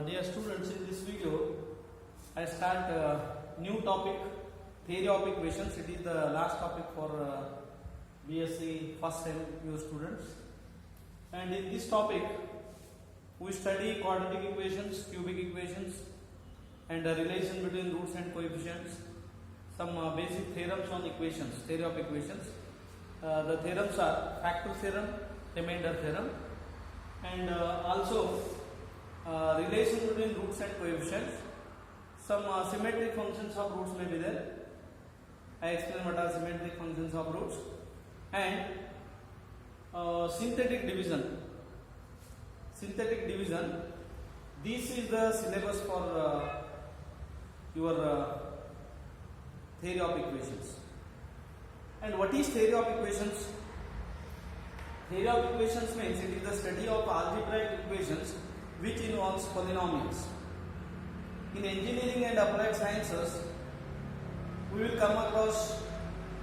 Dear students, in this video I start new topic, theory of equations. It is the last topic for BSc first time new students, and in this topic we study quadratic equations, cubic equations, and the relation between roots and coefficients, some basic theorems on equations, theory of equations. The theorems are factor theorem, remainder theorem, and also relation between roots and coefficients. Some symmetric functions of roots may be there. I explain what are symmetric functions of roots, and synthetic division. Synthetic division. This is the syllabus for your theory of equations. And what is theory of equations? Theory of equations means it is the study of algebraic equations which involves polynomials. In engineering and applied sciences, we will come across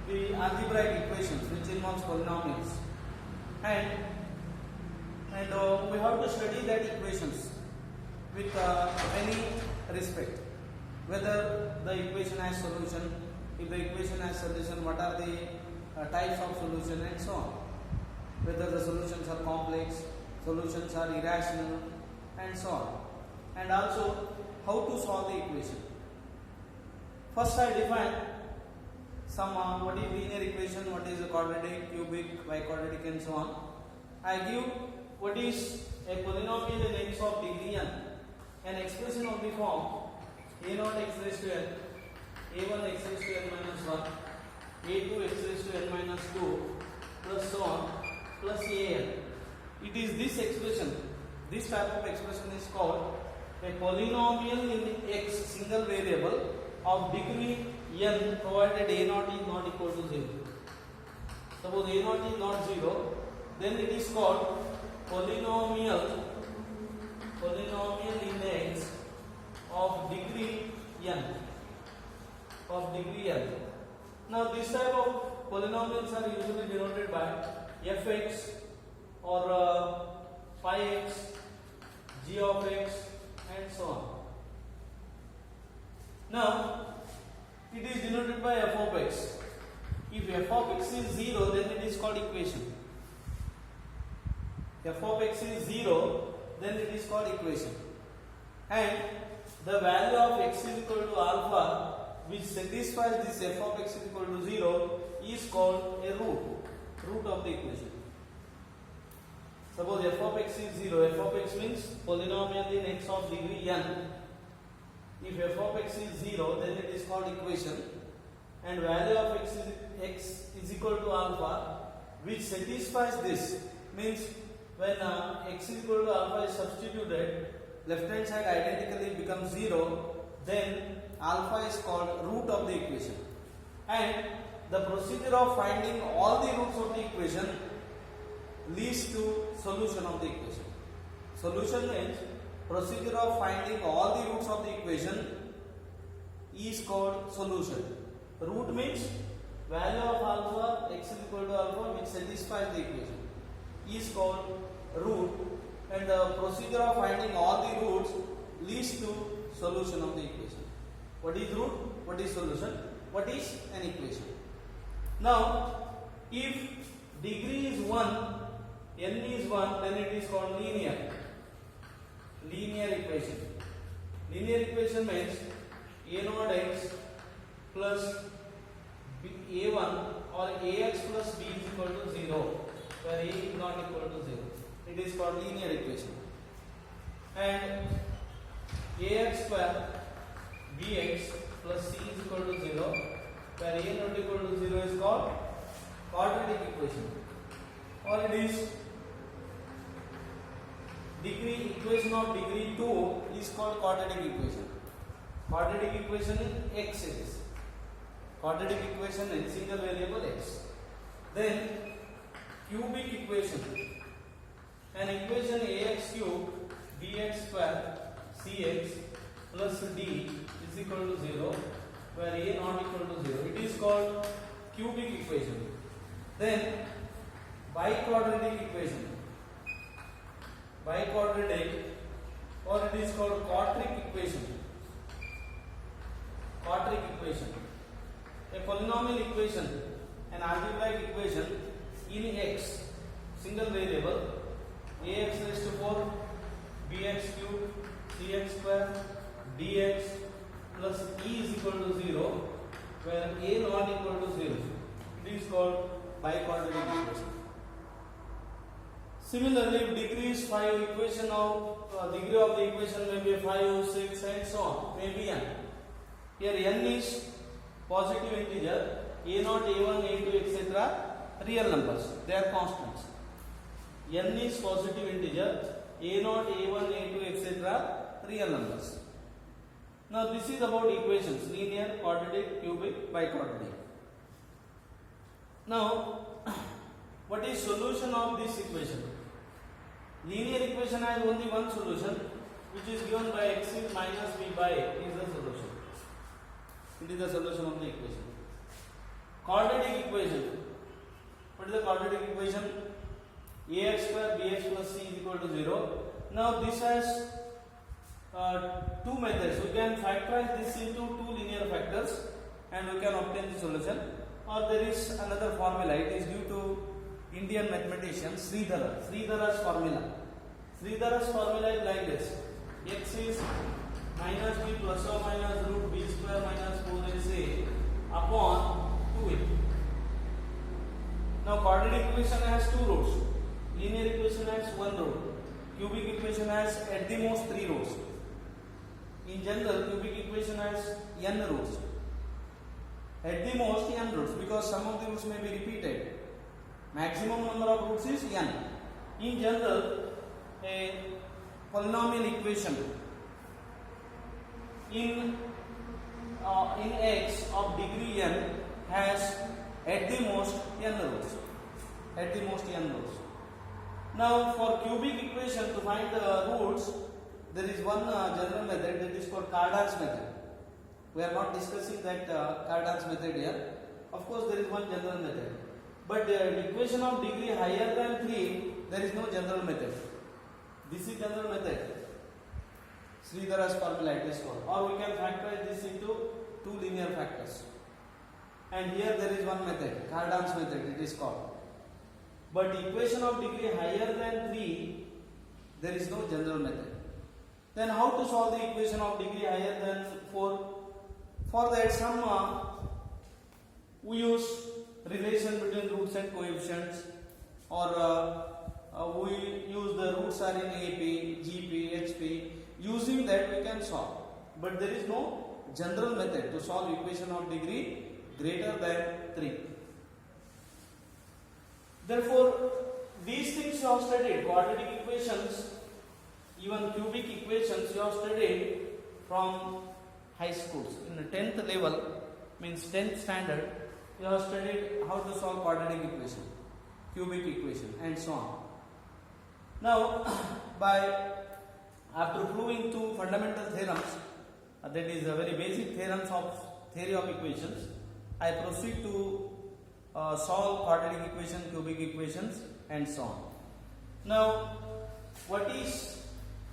the algebraic equations which involves polynomials, and we have to study that equations with any respect, whether the equation has solution, if the equation has solution, what are the types of solution, and so on, whether the solutions are complex, solutions are irrational, and so on, and also how to solve the equation. First I define some what is linear equation, what is a quadratic, cubic, biquadratic, and so on. I give what is a polynomial in x of degree n, an expression of the form a0 x raised to n, a1 x raised to n minus 1, a2 x raised to n minus 2, plus so on, plus an. It is this expression, this type of expression is called a polynomial in x, single variable, of degree n, provided a0 is not equal to 0. Suppose a0 is not 0, then it is called polynomial in x of degree n, Now this type of polynomials are usually denoted by fx or phi x, g of x, and so on. Now it is denoted by f of x. If f of x is 0, then it is called equation. F of x is 0, then it is called equation. And the value of x is equal to alpha, which satisfies this f of x is equal to 0, is called a root of the equation. Suppose f of x is 0, f of x means polynomial in x of degree n. If f of x is 0, then it is called equation, and value of x is equal to alpha, which satisfies this, means when x is equal to alpha is substituted, left hand side identically becomes 0, then alpha is called root of the equation. And the procedure of finding all the roots of the equation leads to solution of the equation. Solution means procedure of finding all the roots of the equation is called solution. Root means value of alpha, x is equal to alpha, which satisfies the equation, is called root, and the procedure of finding all the roots leads to solution of the equation. What is root? What is solution? What is an equation? Now, if degree is 1, n is 1, then it is called linear equation. Linear equation means a0 x plus a1 or ax plus b is equal to 0, where a is not equal to 0. It is called linear equation. And ax square bx plus c is equal to 0, where a not equal to 0 is called quadratic equation. Or it is equation of degree 2 is called quadratic equation. Quadratic equation in x is quadratic equation in single variable x. Then cubic equation, an equation ax cube bx square cx plus d is equal to 0, where a not equal to 0. It is called cubic equation. Then biquadratic equation. Biquadratic or or it is called quadratic equation. Quadratic equation. A polynomial equation, an algebraic equation in x, single variable, ax raised to 4, bx cube, cx square, dx plus e is equal to 0, where a not equal to 0. It is called biquadratic equation. Similarly, if degree is 5, equation of degree of the equation may be 5, 6 and so on, may be n. Here n is positive integer, a0, a1, a2 etc. real numbers, they are constants. N is positive integer, a0, a1, a2 etc. real numbers. Now this is about equations, linear, quadratic, cubic, biquadratic. Now what is solution of this equation? Linear equation has only one solution, which is given by x is minus b by a is the solution. It is the solution of the equation. Quadratic equation. What is the quadratic equation? Ax square bx plus c is equal to 0. Now this has two methods. We can factorize this into two linear factors and we can obtain the solution. Or there is another formula. It is due to Indian mathematician Sridhara's formula. Sridhara's formula is like this: x is minus b plus or minus root b square minus 4ac upon 2a. Now quadratic equation has two roots. Linear equation has one root. Cubic equation has at the most 3 roots. In general, cubic equation has n roots. At the most n roots, because some of the roots may be repeated. Maximum number of roots is n. In general, a polynomial equation in x of degree n has at the most n roots. At the most n roots. Now for cubic equation, to find the roots, there is one general method, that is called Cardan's method. We are not discussing that Cardan's method here. Of course, there is one general method. But the equation of degree higher than 3, there is no general method. This is general method. Sridhara's formula it is called. Or we can factorize this into two linear factors. And here there is one method, Cardan's method it is called. But equation of degree higher than 3, there is no general method. Then how to solve the equation of degree higher than 4? For that we use relation between roots and coefficients, or we use the roots are in AP, GP, HP. Using that we can solve. But there is no general method to solve equation of degree greater than 3. Therefore, these things you have studied, quadratic equations, even cubic equations you have studied from high schools. In the 10th level, means 10th standard, you have studied how to solve quadratic equation, cubic equation and so on. Now, after proving two fundamental theorems, that is very basic theorems of theory of equations, I proceed to solve quadratic equation, cubic equations and so on. Now, what is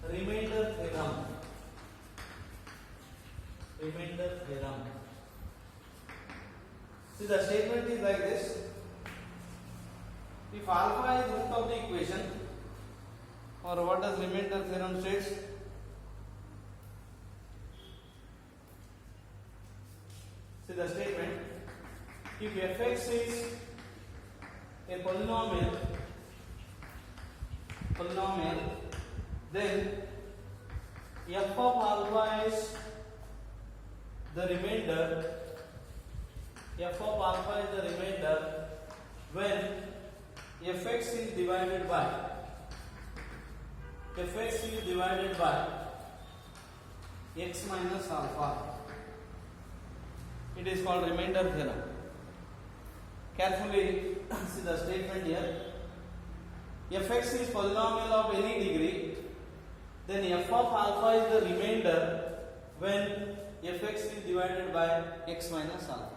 remainder theorem? Remainder theorem. See, the statement is like this: if alpha is root of the equation, or what does remainder theorem states? See the statement: if fx is a polynomial, then f of alpha is the remainder. F of alpha is the remainder when fx is divided by x minus alpha. It is called remainder theorem. Carefully see the statement here. Fx is polynomial of any degree, then f of alpha is the remainder when fx is divided by x minus alpha.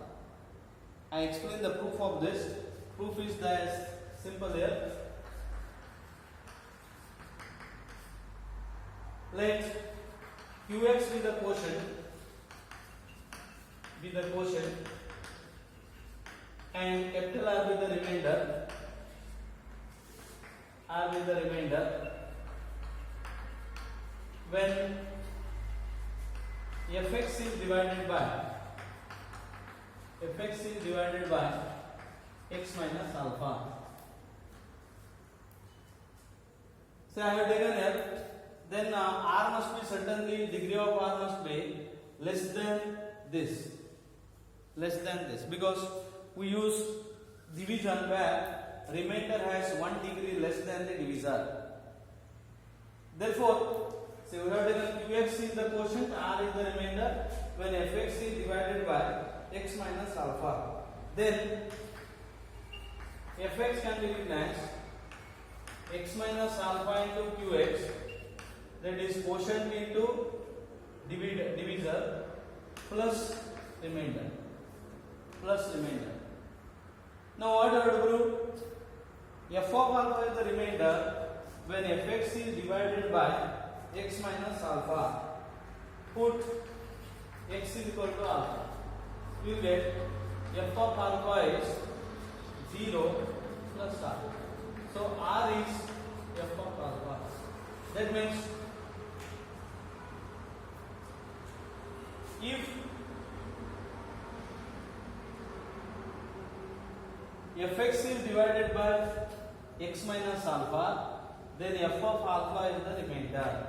I explain the proof of this. Proof is as simple here. Let qx with the quotient and capital R with the remainder, when fx is divided by x minus alpha. So I have taken here, then R must be certainly, degree of R must be less than this, because we use division where remainder has 1 degree less than the divisor. Therefore, so we have taken qx is the quotient, R is the remainder, when fx is divided by x minus alpha. Then fx can be written as x minus alpha into qx, that is quotient into divisor plus remainder. Now what I have to prove? F of alpha is the remainder when fx is divided by x minus alpha. Put x is equal to alpha. You get f of alpha is 0 plus r. So r is f of alpha. That means if fx is divided by x minus alpha, then f of alpha is the remainder.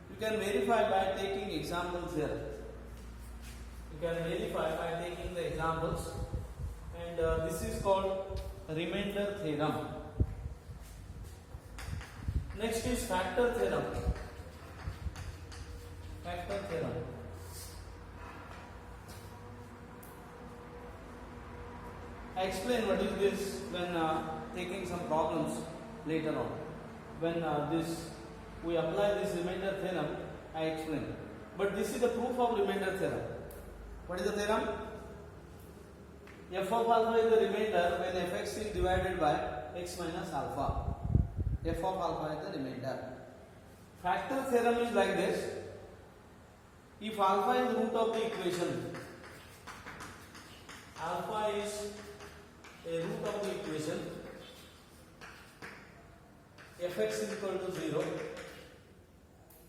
You can verify by taking examples here. And this is called remainder theorem. Next is factor theorem. I explain what is this when taking some problems later on. When we apply this remainder theorem, I explain. But this is the proof of remainder theorem. What is the theorem? F of alpha is the remainder when fx is divided by x minus alpha. F of alpha is the remainder. Factor theorem is like this. If alpha is root of the equation, alpha is a root of the equation, fx is equal to 0,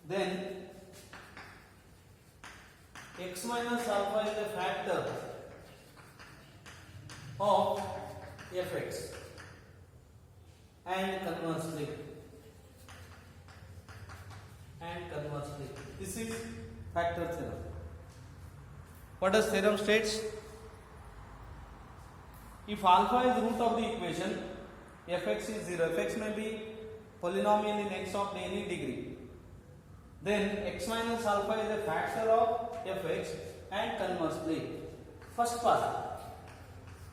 then x minus alpha is a factor of fx, and conversely. This is factor theorem. What does theorem states? If alpha is root of the equation, fx is 0. Fx may be polynomial in x of any degree. Then x minus alpha is a factor of fx, and conversely. First part.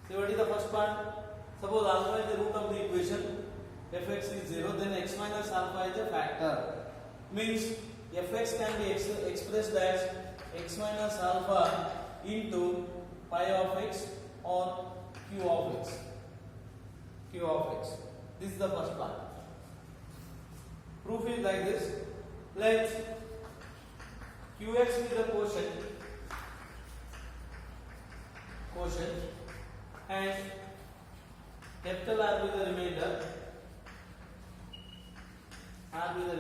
See what is the first part? Suppose alpha is the root of the equation, fx is 0, then x minus alpha is a factor. Means fx can be expressed as x minus alpha into pi of x or q of x. This is the first part. Proof is like this. Let qx be the quotient and capital R be the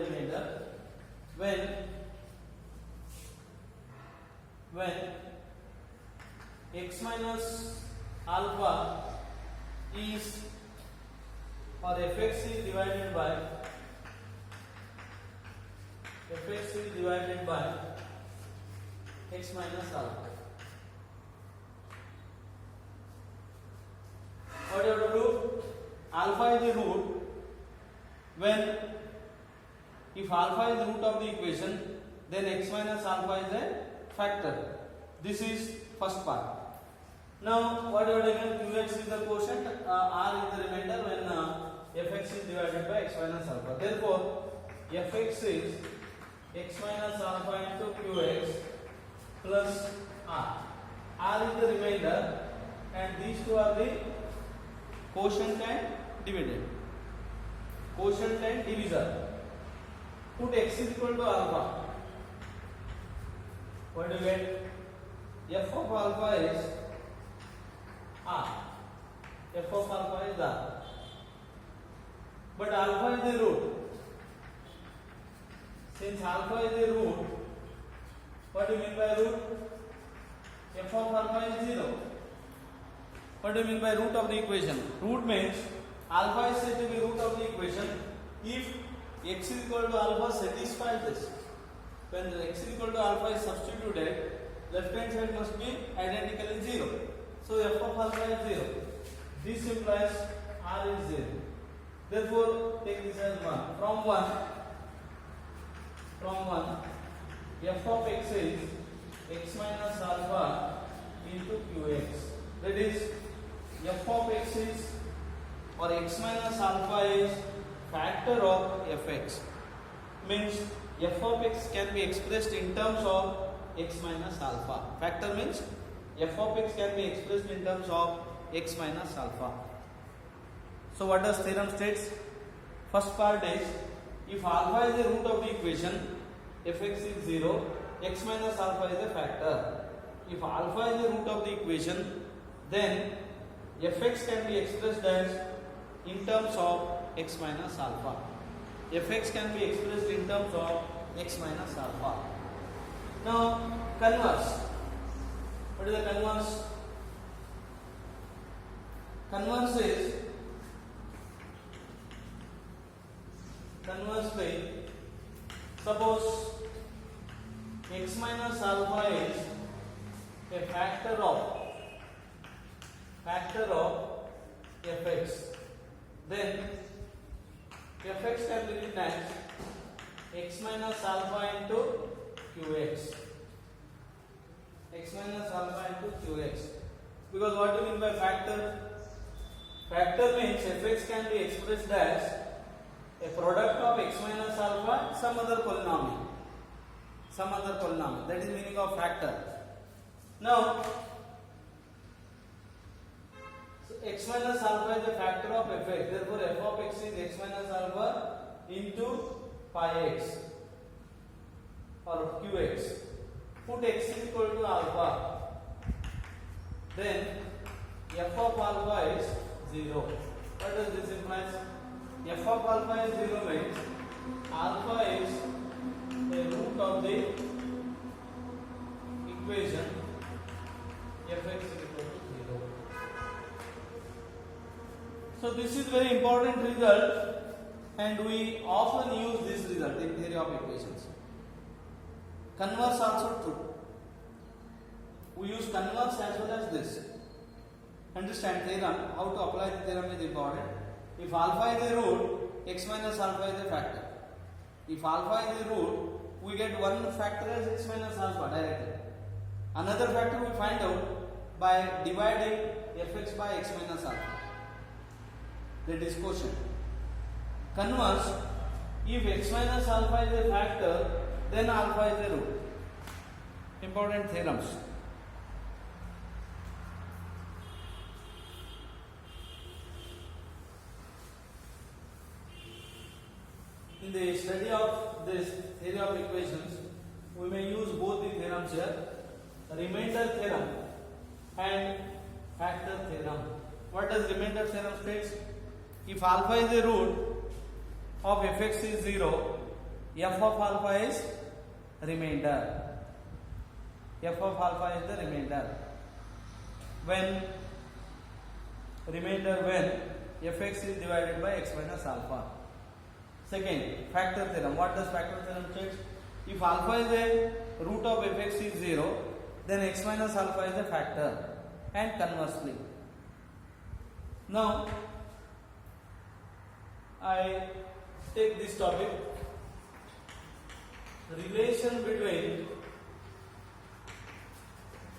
remainder. When x minus alpha is, or fx is divided by x minus alpha. What do you have to do? Alpha is the root. When if alpha is the root of the equation, then x minus alpha is a factor. This is first part. Now what you have taken, qx is the quotient, r is the remainder when fx is divided by x minus alpha. Therefore fx is x minus alpha into qx plus r. R is the remainder and these two are the quotient and dividend. Quotient and divisor. Put x is equal to alpha. What do you get? F of alpha is R. F of alpha is R. But alpha is the root. Since alpha is the root, what do you mean by root? F of alpha is 0. What do you mean by root of the equation? Root means alpha is said to be root of the equation if x is equal to alpha satisfies this. When x is equal to alpha is substituted, left hand side must be identically 0. So f of alpha is 0. This implies r is 0. Therefore, take this as 1. From 1, f of x is x minus alpha into qx. That is, f of x is, or x minus alpha is factor of fx. Means f of x can be expressed in terms of x minus alpha. Factor means f of x can be expressed in terms of x minus alpha. So what does theorem states? First part is, if alpha is the root of the equation, fx is 0, x minus alpha is a factor. If alpha is the root of the equation, then fx can be expressed as in terms of x minus alpha. Fx can be expressed in terms of x minus alpha. Now, converse. What is the converse? Converse is, conversely, suppose x minus alpha is a factor of fx, then fx can be written as x minus alpha into qx. X minus alpha into qx. Because what do you mean by factor? Factor means fx can be expressed as a product of x minus alpha, some other polynomial. That is meaning of factor. Now, so x minus alpha is a factor of fx. Therefore, f of x is x minus alpha into pi x or qx. Put x is equal to alpha. Then f of alpha is 0. What does this imply? F of alpha is 0 means alpha is the root of the equation fx is equal to 0. So this is very important result, and we often use this result in theory of equations. Converse also true. We use converse as well as this. Understand theorem, how to apply the theorem is important. If alpha is a root, x minus alpha is a factor. If alpha is a root, we get one factor as x minus alpha directly. Another factor we find out by dividing fx by x minus alpha. That is quotient. Converse, if x minus alpha is a factor, then alpha is a root. Important theorems. In the study of this theory of equations, we may use both the theorems here, remainder theorem and factor theorem. What does remainder theorem states? If alpha is a root of fx is 0, f of alpha is remainder. F of alpha is the remainder. When fx is divided by x minus alpha. Second, factor theorem. What does factor theorem state? If alpha is a root of fx is 0, then x minus alpha is a factor, and conversely. Now, I take this topic, relation between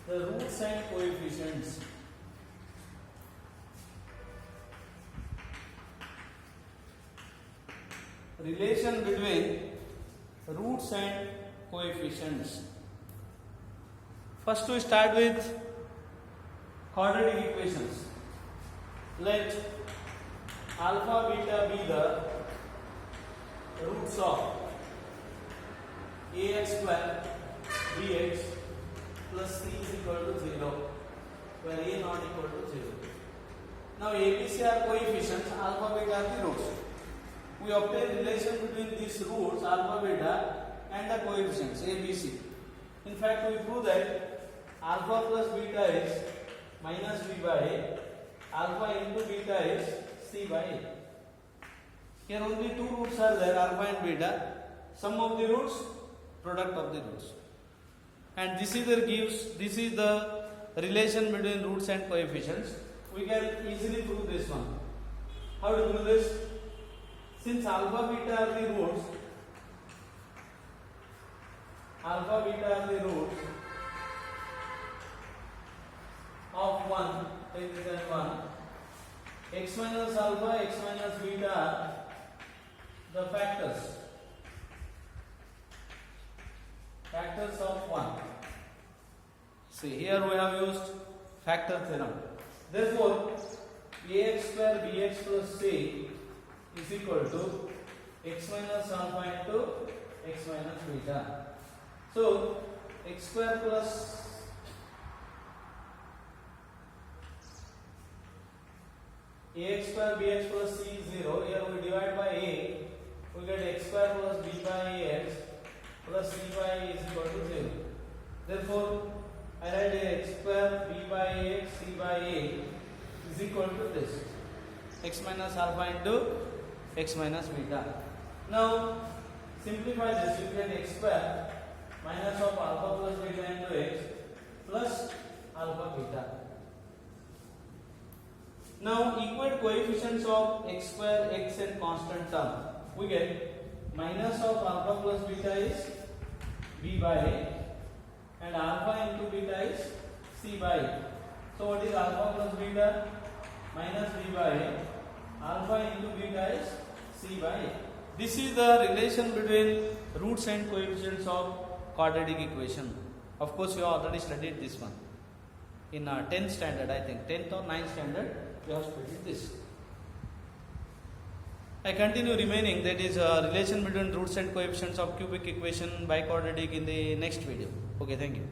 the roots and coefficients. Relation between roots and coefficients. First we start with quadratic equations. Let alpha beta be the roots of ax square bx plus c is equal to 0, where a not equal to 0. Now ABC are coefficients, alpha beta are the roots. We obtain relation between these roots alpha beta and the coefficients ABC. In fact, we prove that alpha plus beta is minus b by a, alpha into beta is c by a. Here only two roots are there, alpha and beta. Sum of the roots, product of the roots. And this is the relation between roots and coefficients. We can easily prove this one. How to prove this? Since alpha beta are the roots, of 1, take this as 1. X minus alpha, x minus beta are the factors of 1. See, here we have used factor theorem. Therefore, ax square bx plus c is equal to x minus alpha into x minus beta. So, x square plus ax square bx plus c is 0. Here we divide by a, we get x square plus b by ax plus c by a is equal to 0. Therefore, I write x square b by ax c by a is equal to this, x minus alpha into x minus beta. Now, simplify this, you get x square minus of alpha plus beta into x plus alpha beta. Now, equate coefficients of x square, x and constant term. We get minus of alpha plus beta is b by a and alpha into beta is c by a. So, what is alpha plus beta? Minus b by a. Alpha into beta is c by a. This is the relation between roots and coefficients of quadratic equation. Of course, you have already studied this one in 10th standard, I think 10th or 9th standard you have studied this. I continue remaining, that is relation between roots and coefficients of cubic equation by quadratic in the next video. Okay, thank you.